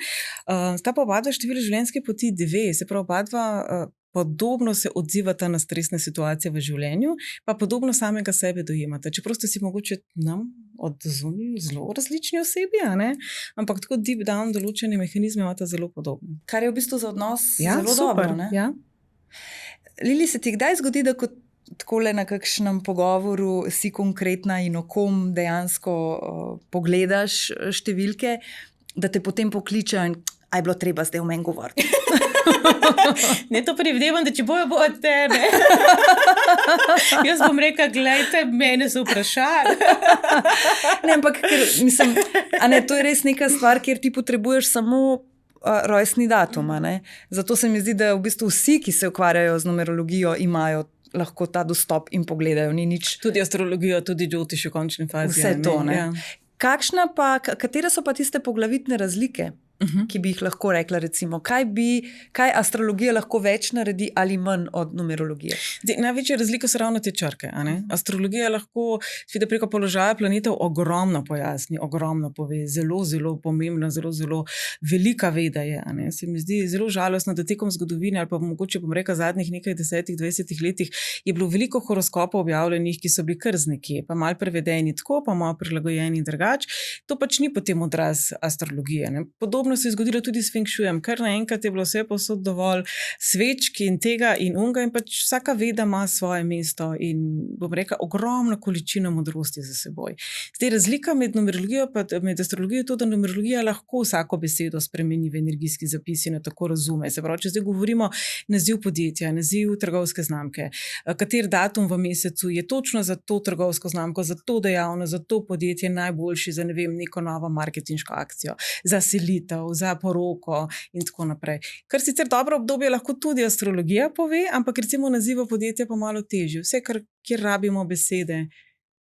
Sta pa oba število življenjske poti 2, se pravi, oba podobno se odzivata na stresne situacije v življenju, pa podobno samega sebe dojemata. Čeprav ste si mogoče nam od zunaj zelo različni osebi, ampak tako deep down določene mehanizme imata zelo podobne. Kar je v bistvu za odnos zelo super, dobro. Ja. Lili, se ti kdaj zgodi, da kot takole na kakšnem pogovoru si konkretna in o kom dejansko pogledaš številke, da te potem pokličejo in aj bilo treba zdaj o meni govoriti? Ne, to predvidevam, da če bo od tebe. Jaz bom rekla, glejte, mene so vprašali. Ne, ampak mislim, to je res neka stvar, kjer ti potrebuješ samo rojstni datum. Zato se mi zdi, da v bistvu vsi, ki se ukvarjajo z numerologijo, imajo lahko ta dostop in pogledajo. Ni nič. Tudi astrologijo, tudi Jyotiš v končni fazi. Vse to, ne. Ja. Katere so pa tiste poglavitne razlike? Ki bi jih lahko rekla, recimo, kaj astrologija lahko več naredi ali manj od numerologije? Največja razlika so ravno te črke. Astrologija lahko preko položaja planetov ogromno pojasni, ogromno pove, zelo, zelo pomembna, zelo, zelo velika veda je. Se mi zdi zelo žalostno, da tekom zgodovine ali pa mogoče bom rekla zadnjih nekaj 10-20 letih je bilo veliko horoskopov objavljenih, ki so bili kar z nekje, pa malo prevedeni tako, pa malo prilagojeni drugače. To pač ni potem odraz astrologije. Podobno se je zgodilo tudi s Feng Shuijem, kar naenkrat je bilo vse povsod dovolj svečki in tega in unga in pač vsaka veda ima svoje mesto in bom rekla ogromno količino modrosti za seboj. Zdaj razlika med numerologijo pa med astrologijo je to, da numerologija lahko vsako besedo spremeni v energijski zapis in jo tako razume. Se pravi, če zdaj govorimo naziv podjetja, naziv trgovske znamke, kater datum v mesecu je točno za to trgovsko znamko, za to dejavnost, za to podjetje najboljši za neko novo marketinško akcijo, za selitev, za poroko in tako naprej. Kar sicer dobro obdobje lahko tudi astrologija pove, ampak recimo naziva podjetja pa malo težje. Vse, kjer rabimo besede,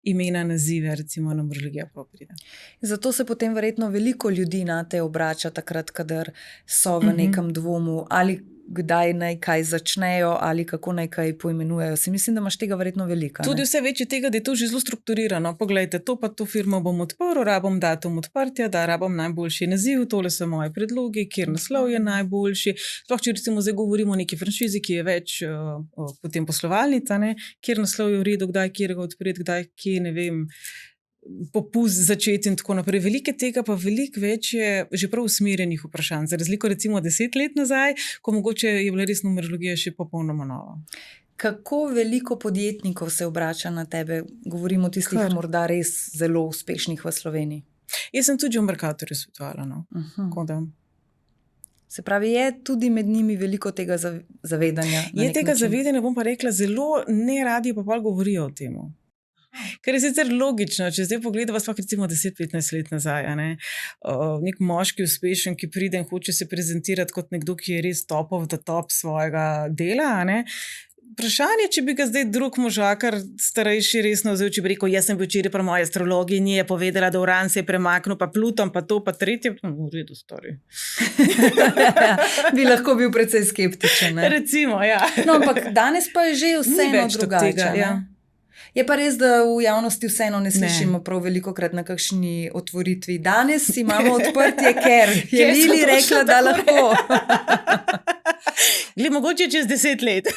imena, nazive, recimo numerologija prav pride. Zato se potem verjetno veliko ljudi na te obrača takrat, kadar so v nekem dvomu, ali kdaj naj kaj začnejo, ali kako naj kaj poimenujejo. Si mislim, da imaš tega verjetno veliko. Tudi vse večje tega, da je to že zelo strukturirano. Poglejte, to pa to firmo bom odprl, rabim datum odprtja, da rabim najboljši naziv, tole so moje predlogi, kjer naslov je najboljši. Sploh, če recimo zdaj govorimo o neki franšizi, ki je več potem poslovalnica, kjer naslov je v redu, kdaj, kjer ga odpreti, kdaj, kje, ne vem, popust začeti in tako naprej. Veliko tega pa veliko več je že prav usmerjenih vprašanj. Za razliko recimo 10 let nazaj, ko mogoče je bila res numerologija še popolnoma nova. Kako veliko podjetnikov se obrača na tebe? Govorimo o tistih morda res zelo uspešnih v Sloveniji. Jaz sem tudi v Mercatorju svetovala. Se pravi, je tudi med njimi veliko tega zavedanja? Je tega zavedanja, bom pa rekla, zelo ne radi pa bolj govorijo o tem. Ker je sicer logično, če zdaj pogledamo sploh recimo 10-15 let nazaj, nek moški uspešen, ki pride in hoče se prezentirati kot nekdo, ki je res top of the top svojega dela, vprašanje, če bi ga zdaj drug možakar starejši resno vzel, če bi rekel, jaz sem bil včeraj pri moji astrologiji, ni je povedala, da Uran se je premaknil, pa Pluton, pa to, pa tretje, v redu, stari. Bi lahko bil precej skeptičen. Recimo, ja. No, ampak danes pa je že vseeno drugače. Je pa res, da v javnosti vseeno ne slišimo prav velikokrat na kakšni otvoritvi. Danes imamo odprtje, ker je Lili rekla, da lahko. Glej, mogoče čez 10 let.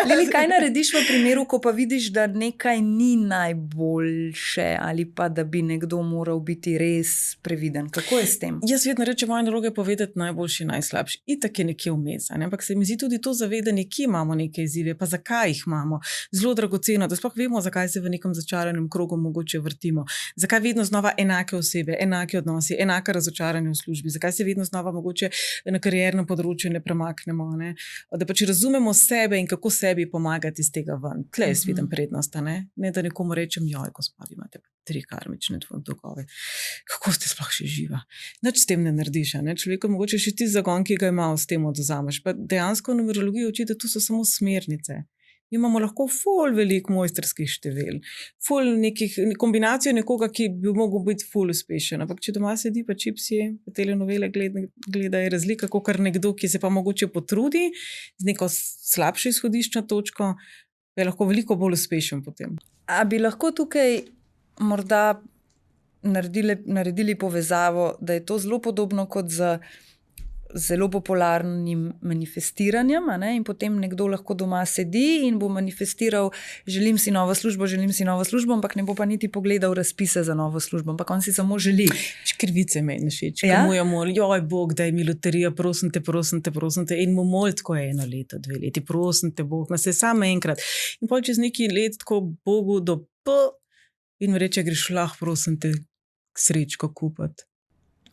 Lili, kaj narediš v primeru, ko pa vidiš, da nekaj ni najboljše ali pa da bi nekdo moral biti res previden? Kako je s tem? Jaz vedno rečem, moja naloga je povedati najboljši, najslabši. Itak je nekje vmes, ampak se mi zdi tudi to zavedanje, kje imamo neke izzive, pa zakaj jih imamo. Zelo dragoceno, da sploh vemo, zakaj se v nekem začaranem krogu mogoče vrtimo. Zakaj vedno znova enake osebe, enake odnosi, enaka razočaranja v službi, zakaj se vedno znova mogoče na kariernem področju ne premaknemo, da pač razumemo sebe in kako sebi pomagati iz tega ven. Tle jaz vidim prednost, ne da nekomu rečem, joj, gospa, vi imate 3 karmične dolgove. Kako ste sploh še živa? Nič s tem ne narediš, človeka mogoče še ti zagon, ki ga ima, s tem odvzameš. Pa dejansko numerologija uči, da tu so samo smernice. imamo lahko ful veliko mojstrskih števil, ful nekih kombinacijo nekoga, ki bi mogel biti ful uspešen. Ampak če doma sedi pa čipsi, pa telenovele gleda, je razlika, kakor nekdo, ki se pa mogoče potrudi z neko slabšo izhodiščno točko, je lahko veliko bolj uspešen potem. A bi lahko tukaj morda naredili povezavo, da je to zelo podobno kot z zelo popularnim manifestiranjem, a ne? In potem nekdo lahko doma sedi in bo manifestiral, želim si novo službo, ampak ne bo pa niti pogledal razpise za novo službo, ampak on si samo želi. Škrvice meni všeč, Ja? mu je mol, joj Bog, daj mi loterija, prosim te, in mu mol tako 1 leto, 2 leti, prosim te Bog, se samo enkrat. In pol čez neki let tako Bogu do in mu reče, greš lahko, prosim te, srečko kupati.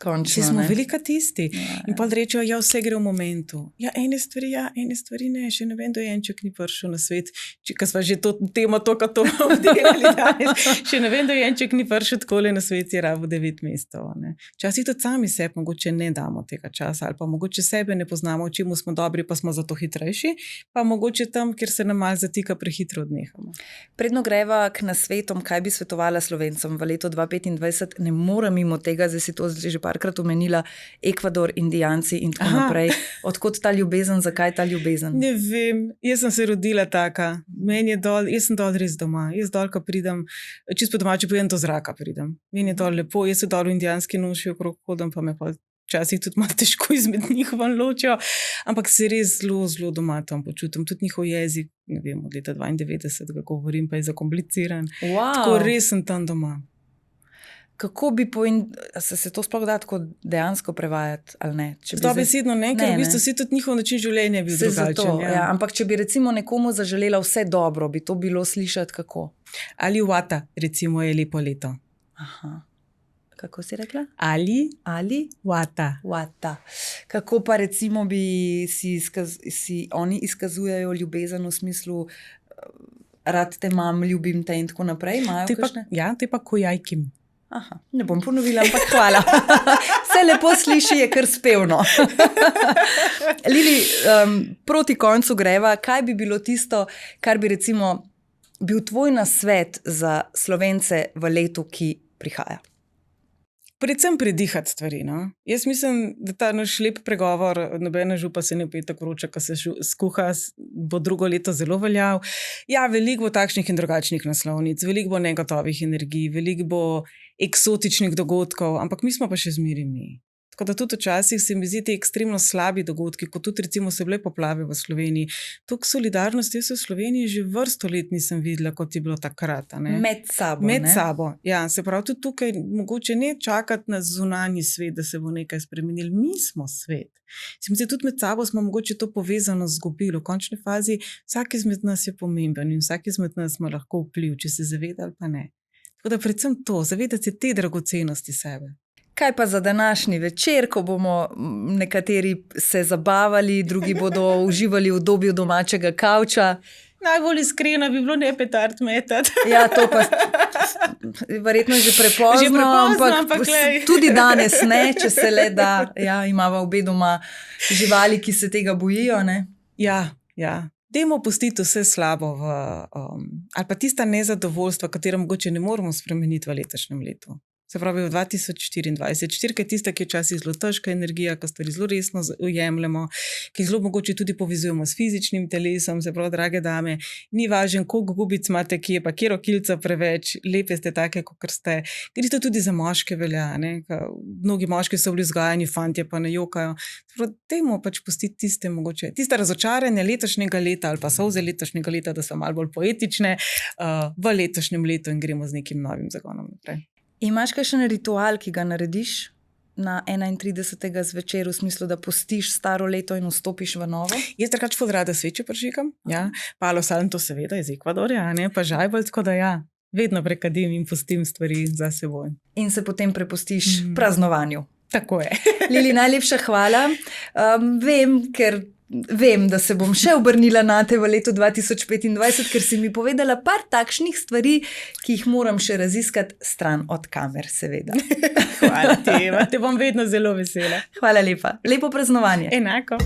Končno, Vsi smo ne? velika tisti. Ja, In pa rečejo, ja, vse gre v momentu. Ja, ene stvari ne, še ne vem, dojenček ni prišel na svet. Ker smo že to temo obdelali danes. Še ne vem, dojenček ni prišel takole na svet, je rabo 9 mesecev. Včasih tudi sami sebi mogoče ne damo tega časa, ali pa mogoče sebe ne poznamo, v čemu smo dobri, pa smo zato hitrejši, pa mogoče tam, kjer se nam mal zatika, prehitro odnehamo. Predno greva k nasvetom, kaj bi svetovala Slovencem v letu 2025, ne morem mimo tega, zdaj si to že parkrat omenila, Ekvador, Indijanci in tako naprej. Odkot ta ljubezen, zakaj ta ljubezen? Ne vem, jaz sem se rodila taka, jaz sem dol res doma, jaz dol, ko pridem, čisto po domače povedem, do zraka pridem. Meni je dol lepo, jaz se dol v indijanski noši okrog hodam, pa me pa včasih tudi malo težko izmed njih van ločijo, ampak se res zelo, zelo doma tam počutim. Tudi njihov jezik, ne vem, od leta 92, ga govorim, pa je zakompliciran. Wow. Tako res sem tam doma. Kako bi se to sploh da tako dejansko prevajati, ali ne? Dobesedno ne, ker v bistvu si tudi njihov način življenja bil drugačen. Ja. Ampak če bi recimo nekomu zaželela vse dobro, bi to bilo slišati kako? Ali Wata, recimo, je lepo leto. Aha. Kako si rekla? Ali Wata. Kako pa recimo bi si oni izkazujejo ljubezen v smislu rad te imam, ljubim te in tako naprej? Ja, te pa kojajkim. Aha, ne bom ponovila, ampak hvala. Vse lepo sliši, je kar spevno. Lili, proti koncu greva, kaj bi bilo tisto, kar bi recimo bil tvoj nasvet za Slovence v letu, ki prihaja? Predvsem predihati stvari. No? Jaz mislim, da ta naš lep pregovor, nobena župa se ne pije tako vroča, ko se skuha, bo drugo leto zelo veljav. Ja, veliko bo takšnih in drugačnih naslovnic, veliko bo negotovih energij, veliko bo eksotičnih dogodkov, ampak mi smo pa še zmeraj mi. Tako da tudi včasih se mi zdi te ekstremno slabi dogodki, kot tudi recimo so bile poplave v Sloveniji. Tok solidarnosti jaz v Sloveniji že vrsto let nisem videla, kot je bilo takrat. Med sabo. Ja, se pravi, tudi tukaj mogoče ne čakati na zunanji svet, da se bo nekaj spremenil. Mi smo svet. Se mi zdi, tudi med sabo smo mogoče to povezano zgubili. V končni fazi vsak izmed nas je pomemben in vsak izmed nas ima lahko vpliv, če se zaveda ali pa ne. Tako da predvsem to, zavedati se te dragocenosti sebe. Kaj pa za današnji večer, ko bomo nekateri se zabavali, drugi bodo uživali v obdobju domačega kavča? Najbolj iskreno bi bilo ne petard metati. Ja, to pa verjetno že prepozno, ampak tudi danes ne, če se le da. Ja, imava obe doma živali, ki se tega bojijo, ne? Ja. Dajmo pustiti vse slabo ali pa tista nezadovoljstva, katero mogoče ne moremo spremeniti v letošnjem letu. Se pravi, v 2024. Četrka je tista, ki je včasih zelo težka energija, ki stvari zelo resno ujemljamo, ki zelo mogoče tudi povezujemo s fizičnim telesom. Se pravi, drage dame, ni važno, koliko gubic imate, ki je pa kjero kilca preveč, lepe ste take, kot ste. Ker to tudi za moške velja. Mnogi moški so bili vzgajani, fantje pa ne jokajo. Se pravi, dajmo pač pustiti tiste razočaranje letošnjega leta ali pa solze letošnjega leta, da so malo bolj poetične v letošnjem letu in gremo z nekim novim zagonom naprej. Imaš kakšen ritual, ki ga narediš na 31. zvečer, v smislu, da pustiš staro leto in vstopiš v novo? Jaz drugače ful rada sveče prižigam. Ja. Palo Santo seveda iz Ekvadorja, pa žajbelj, tako da ja, vedno prekadim in pustim stvari za seboj. In se potem prepustiš praznovanju. Tako je. Lili, najlepša hvala. Vem, da se bom še obrnila na te v letu 2025, ker si mi povedala par takšnih stvari, ki jih moram še raziskati stran od kamer, seveda. Hvala ti, te bom vedno zelo vesela. Hvala lepa. Lepo praznovanje. Enako.